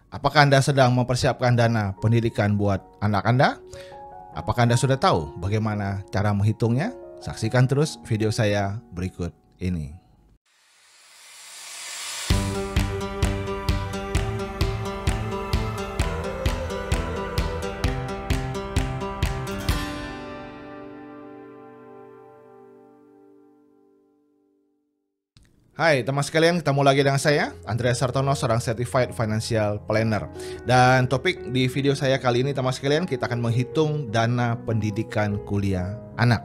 Apakah Anda sedang mempersiapkan dana pendidikan buat anak Anda? Apakah Anda sudah tahu bagaimana cara menghitungnya? Saksikan terus video saya berikut ini. Hai teman sekalian, ketemu lagi dengan saya, Andreas Sartono, seorang Certified Financial Planner. Dan topik di video saya kali ini teman sekalian, kita akan menghitung dana pendidikan kuliah anak.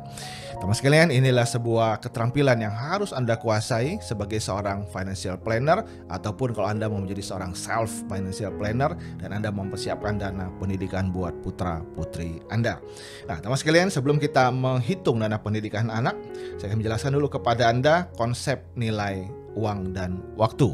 Teman sekalian, inilah sebuah keterampilan yang harus Anda kuasai sebagai seorang financial planner, ataupun kalau Anda mau menjadi seorang self financial planner dan Anda mempersiapkan dana pendidikan buat putra-putri Anda. Nah teman sekalian, sebelum kita menghitung dana pendidikan anak, saya akan menjelaskan dulu kepada Anda konsep nilai uang dan waktu.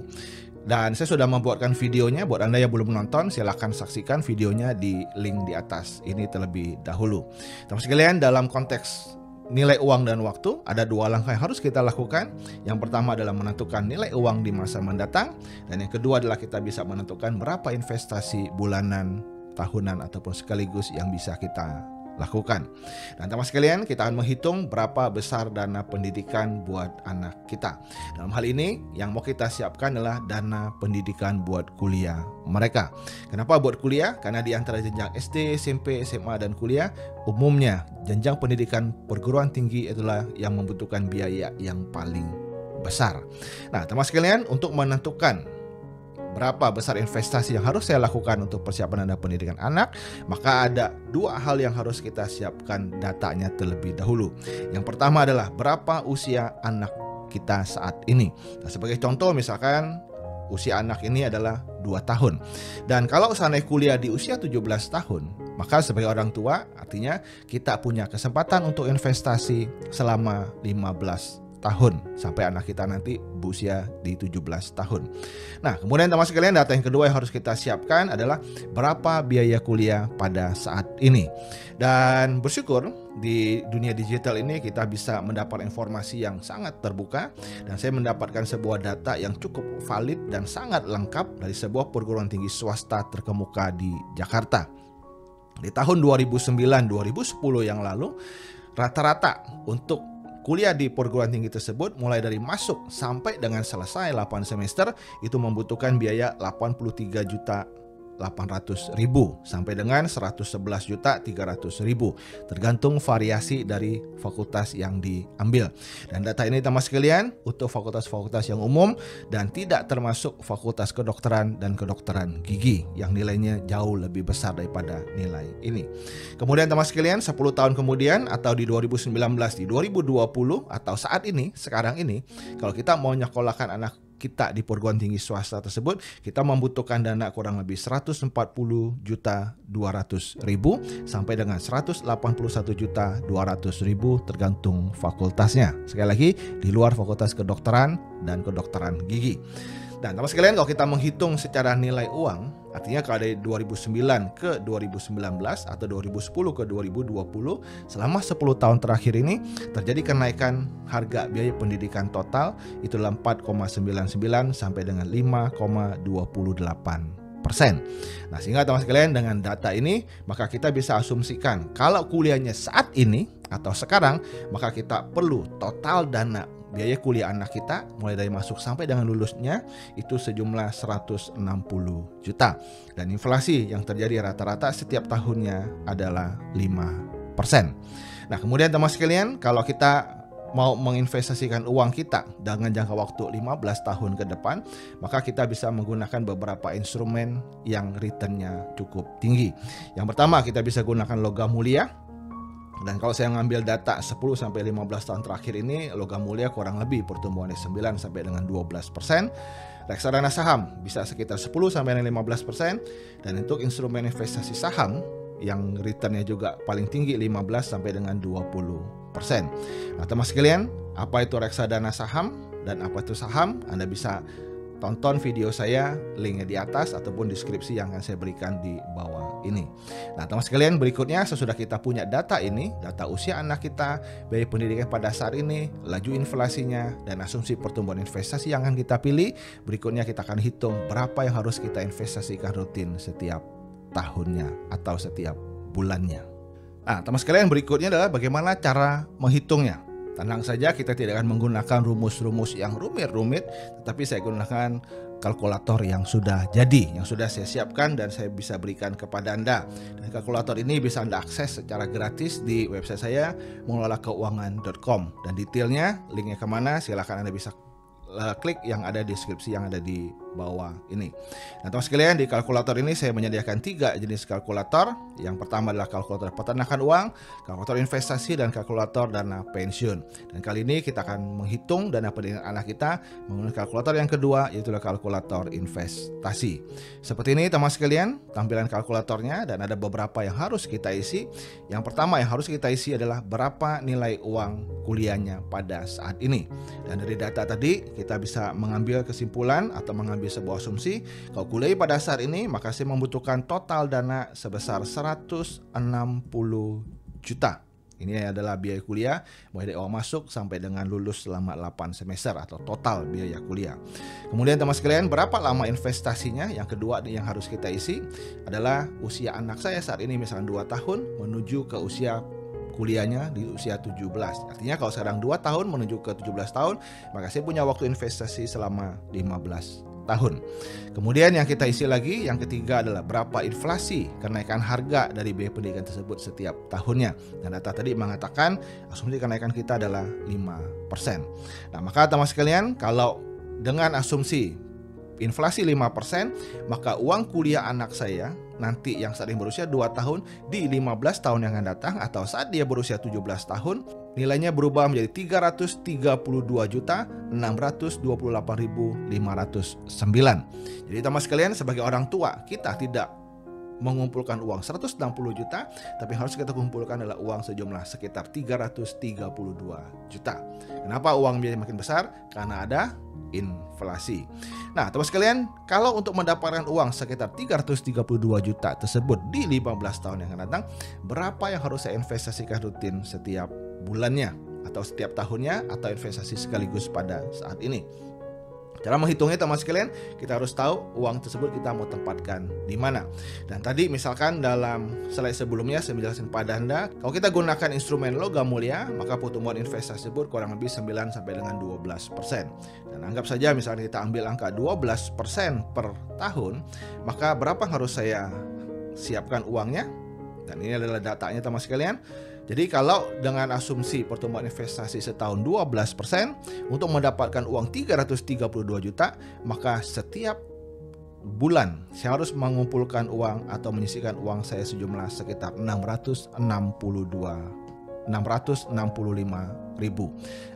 Dan saya sudah membuatkan videonya. Buat Anda yang belum menonton, silahkan saksikan videonya di link di atas ini terlebih dahulu. Teman sekalian, dalam konteks nilai uang dan waktu, ada dua langkah yang harus kita lakukan. Yang pertama adalah menentukan nilai uang di masa mendatang, dan yang kedua adalah kita bisa menentukan berapa investasi bulanan, tahunan, ataupun sekaligus yang bisa kita lakukan. Dan teman sekalian, kita akan menghitung berapa besar dana pendidikan buat anak kita. Dalam hal ini, yang mau kita siapkan adalah dana pendidikan buat kuliah mereka. Kenapa buat kuliah? Karena di antara jenjang SD, SMP, SMA, dan kuliah, umumnya jenjang pendidikan perguruan tinggi itulah yang membutuhkan biaya yang paling besar. Nah, teman sekalian, untuk menentukan berapa besar investasi yang harus saya lakukan untuk persiapan dana pendidikan anak, maka ada dua hal yang harus kita siapkan datanya terlebih dahulu. Yang pertama adalah berapa usia anak kita saat ini. Nah, sebagai contoh misalkan usia anak ini adalah 2 tahun. Dan kalau seandainya kuliah di usia 17 tahun, maka sebagai orang tua artinya kita punya kesempatan untuk investasi selama 15 tahun sampai anak kita nanti berusia di 17 tahun. Nah, kemudian teman sekalian, data yang kedua yang harus kita siapkan adalah berapa biaya kuliah pada saat ini. Dan bersyukur di dunia digital ini kita bisa mendapat informasi yang sangat terbuka, dan saya mendapatkan sebuah data yang cukup valid dan sangat lengkap dari sebuah perguruan tinggi swasta terkemuka di Jakarta. Di tahun 2009-2010 yang lalu, rata-rata untuk kuliah di perguruan tinggi tersebut mulai dari masuk sampai dengan selesai 8 semester itu membutuhkan biaya 83.800.000 sampai dengan 111.300.000, tergantung variasi dari fakultas yang diambil. Dan data ini teman sekalian untuk fakultas-fakultas yang umum dan tidak termasuk fakultas kedokteran dan kedokteran gigi yang nilainya jauh lebih besar daripada nilai ini. Kemudian teman sekalian, 10 tahun kemudian atau di 2019, di 2020 atau saat ini, sekarang ini, kalau kita mau nyekolahkan anak kita di perguruan tinggi swasta tersebut, kita membutuhkan dana kurang lebih 140.200.000 sampai dengan 181.200.000 tergantung fakultasnya. Sekali lagi, di luar fakultas kedokteran dan kedokteran gigi. Dan teman sekalian, kalau kita menghitung secara nilai uang, artinya kalau dari 2009 ke 2019 atau 2010 ke 2020, selama 10 tahun terakhir ini terjadi kenaikan harga biaya pendidikan total itu 4,99 sampai dengan 5,28%. Nah, sehingga teman sekalian, dengan data ini maka kita bisa asumsikan kalau kuliahnya saat ini atau sekarang, maka kita perlu total dana biaya kuliah anak kita mulai dari masuk sampai dengan lulusnya itu sejumlah 160 juta. Dan inflasi yang terjadi rata-rata setiap tahunnya adalah 5%. Nah, kemudian teman sekalian, kalau kita mau menginvestasikan uang kita dengan jangka waktu 15 tahun ke depan, maka kita bisa menggunakan beberapa instrumen yang returnnya cukup tinggi. Yang pertama, kita bisa gunakan logam mulia. Dan kalau saya ngambil data 10-15 tahun terakhir ini, logam mulia kurang lebih pertumbuhannya 9 sampai dengan 12%. Reksadana saham bisa sekitar 10-15%. Dan untuk instrumen investasi saham yang returnnya juga paling tinggi 15 sampai dengan 20%. Nah, teman sekalian, apa itu reksadana saham dan apa itu saham? Anda bisa tonton video saya, linknya di atas ataupun deskripsi yang akan saya berikan di bawah ini. Nah, teman sekalian, berikutnya sesudah kita punya data ini, data usia anak kita, biaya pendidikan pada saat ini, laju inflasinya, dan asumsi pertumbuhan investasi yang akan kita pilih, berikutnya kita akan hitung berapa yang harus kita investasikan rutin setiap tahunnya atau setiap bulannya. Nah, teman sekalian, berikutnya adalah bagaimana cara menghitungnya. Tenang saja, kita tidak akan menggunakan rumus-rumus yang rumit-rumit, tetapi saya gunakan kalkulator yang sudah jadi, yang sudah saya siapkan dan saya bisa berikan kepada Anda. Dan kalkulator ini bisa Anda akses secara gratis di website saya, mengelolakeuangan.com. Dan detailnya, linknya kemana, silakan Anda bisa klik yang ada di deskripsi yang ada di bawah ini. Nah, teman sekalian, di kalkulator ini saya menyediakan 3 jenis kalkulator. Yang pertama adalah kalkulator peternakan uang, kalkulator investasi, dan kalkulator dana pensiun. Dan kali ini kita akan menghitung dana pendidikan anak kita menggunakan kalkulator yang kedua, yaitu kalkulator investasi. Seperti ini teman sekalian tampilan kalkulatornya, dan ada beberapa yang harus kita isi. Yang pertama yang harus kita isi adalah berapa nilai uang kuliahnya pada saat ini. Dan dari data tadi kita bisa mengambil kesimpulan atau mengambil sebuah asumsi, kalau kuliah pada saat ini maka saya membutuhkan total dana sebesar 160 juta. Ini adalah biaya kuliah mulai dari awal masuk sampai dengan lulus selama 8 semester atau total biaya kuliah. Kemudian teman sekalian, berapa lama investasinya? Yang kedua yang harus kita isi adalah usia anak saya saat ini misalnya 2 tahun menuju ke usia kuliahnya di usia 17. Artinya kalau sekarang 2 tahun menuju ke 17 tahun, maka saya punya waktu investasi selama 15 tahun. Kemudian yang kita isi lagi, yang ketiga adalah berapa inflasi kenaikan harga dari biaya pendidikan tersebut setiap tahunnya. Dan data tadi mengatakan asumsi kenaikan kita adalah 5%. Nah, maka teman sekalian, kalau dengan asumsi inflasi 5%, maka uang kuliah anak saya nanti yang saat ini berusia 2 tahun di 15 tahun yang akan datang atau saat dia berusia 17 tahun, nilainya berubah menjadi 332.628.509. Jadi teman sekalian, sebagai orang tua, kita tidak mengumpulkan uang 160 juta, tapi harus kita kumpulkan adalah uang sejumlah sekitar 332 juta. Kenapa uang menjadi makin besar? Karena ada inflasi. Nah, teman sekalian, kalau untuk mendapatkan uang sekitar 332 juta tersebut di 15 tahun yang akan datang, berapa yang harus saya investasikan rutin setiap bulannya atau setiap tahunnya atau investasi sekaligus pada saat ini? Cara menghitungnya teman sekalian, kita harus tahu uang tersebut kita mau tempatkan di mana. Dan tadi misalkan dalam slide sebelumnya saya menjelaskan pada Anda, kalau kita gunakan instrumen logam mulia, maka pertumbuhan investasi tersebut kurang lebih 9 sampai dengan 12%. Dan anggap saja misalnya kita ambil angka 12% per tahun, maka berapa harus saya siapkan uangnya? Dan ini adalah datanya teman sekalian. Jadi kalau dengan asumsi pertumbuhan investasi setahun 12% untuk mendapatkan uang 332 juta, maka setiap bulan saya harus mengumpulkan uang atau menyisihkan uang saya sejumlah sekitar 665.000.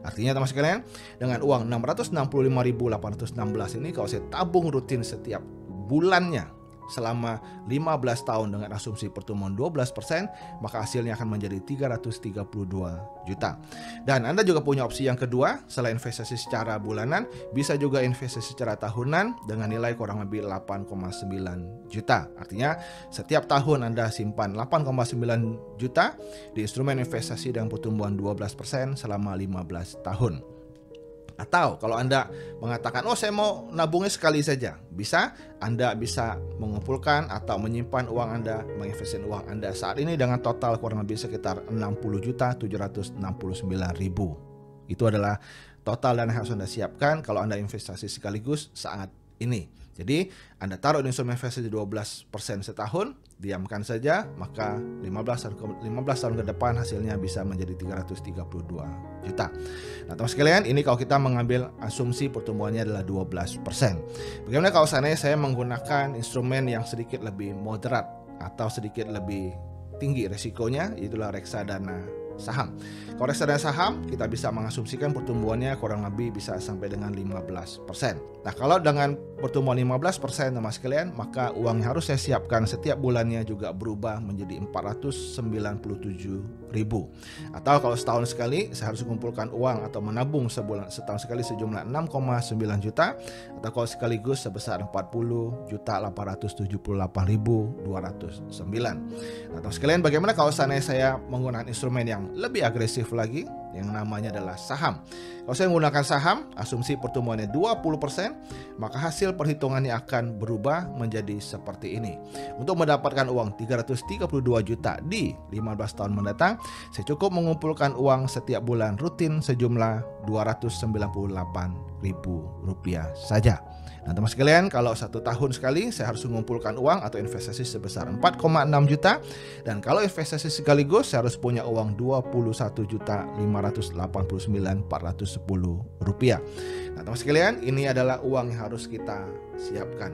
Artinya teman sekalian, dengan uang 665.816 ini kalau saya tabung rutin setiap bulannya selama 15 tahun dengan asumsi pertumbuhan 12%, maka hasilnya akan menjadi 332 juta. Dan Anda juga punya opsi yang kedua, selain investasi secara bulanan, bisa juga investasi secara tahunan dengan nilai kurang lebih 8,9 juta. Artinya setiap tahun Anda simpan 8,9 juta di instrumen investasi dengan pertumbuhan 12% selama 15 tahun. Atau kalau Anda mengatakan, oh saya mau nabungnya sekali saja, bisa, Anda bisa mengumpulkan atau menyimpan uang Anda, menginvestasikan uang Anda saat ini dengan total kurang lebih sekitar 60.769.000. Itu adalah total dana yang harus Anda siapkan kalau Anda investasi sekaligus saat ini. Jadi Anda taruh di instrumen investasi 12% setahun, diamkan saja, maka 15 tahun ke depan hasilnya bisa menjadi 332 juta. Nah teman sekalian, ini kalau kita mengambil asumsi pertumbuhannya adalah 12%. Bagaimana kalau saya menggunakan instrumen yang sedikit lebih moderat atau sedikit lebih tinggi resikonya, itulah reksadana saham. Kalau reksadana saham, kita bisa mengasumsikan pertumbuhannya kurang lebih bisa sampai dengan 15%. Nah, kalau dengan pertumbuhan 15% teman sekalian, maka uang yang harus saya siapkan setiap bulannya juga berubah menjadi 497.000 Atau kalau setahun sekali saya harus mengumpulkan uang atau menabung setahun sekali sejumlah 6,9 juta, atau kalau sekaligus sebesar 40.878.209. Nah, teman sekalian, bagaimana kalau seandainya saya menggunakan instrumen yang lebih agresif lagi, yang namanya adalah saham? Kalau saya menggunakan saham, asumsi pertumbuhannya 20%, maka hasil perhitungannya akan berubah menjadi seperti ini. Untuk mendapatkan uang 332 juta di 15 tahun mendatang, saya cukup mengumpulkan uang setiap bulan rutin sejumlah Rp298.000 saja. Nah, teman sekalian, kalau 1 tahun sekali saya harus mengumpulkan uang atau investasi sebesar 4,6 juta, dan kalau investasi sekaligus saya harus punya uang Rp21.589.410. Nah, teman sekalian, ini adalah uang yang harus kita siapkan.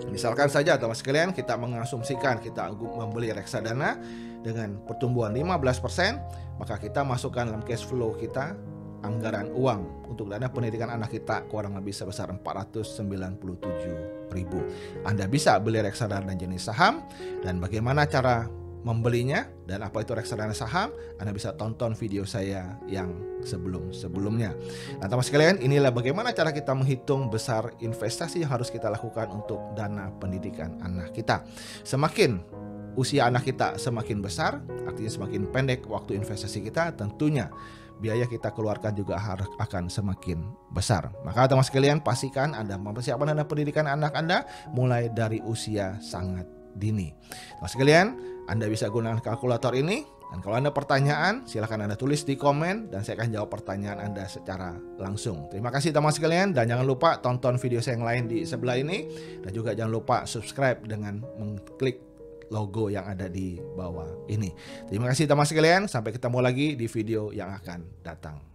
Misalkan saja teman sekalian, kita mengasumsikan kita membeli reksadana dengan pertumbuhan 15%, maka kita masukkan dalam cash flow kita anggaran uang untuk dana pendidikan anak kita kurang lebih sebesar 497.000. Anda bisa beli reksadana jenis saham, dan bagaimana cara membelinya dan apa itu reksadana saham, Anda bisa tonton video saya yang sebelum-sebelumnya. Nah, teman sekalian, inilah bagaimana cara kita menghitung besar investasi yang harus kita lakukan untuk dana pendidikan anak kita. Semakin usia anak kita semakin besar, artinya semakin pendek waktu investasi kita, tentunya biaya kita keluarkan juga akan semakin besar. Maka teman sekalian, pastikan Anda mempersiapkan dana pendidikan anak Anda mulai dari usia sangat dini. Teman sekalian, Anda bisa gunakan kalkulator ini, dan kalau Anda pertanyaan, silahkan Anda tulis di komen dan saya akan jawab pertanyaan Anda secara langsung. Terima kasih teman sekalian, dan jangan lupa tonton video saya yang lain di sebelah ini, dan juga jangan lupa subscribe dengan mengklik logo yang ada di bawah ini. Terima kasih teman sekalian, sampai ketemu lagi di video yang akan datang.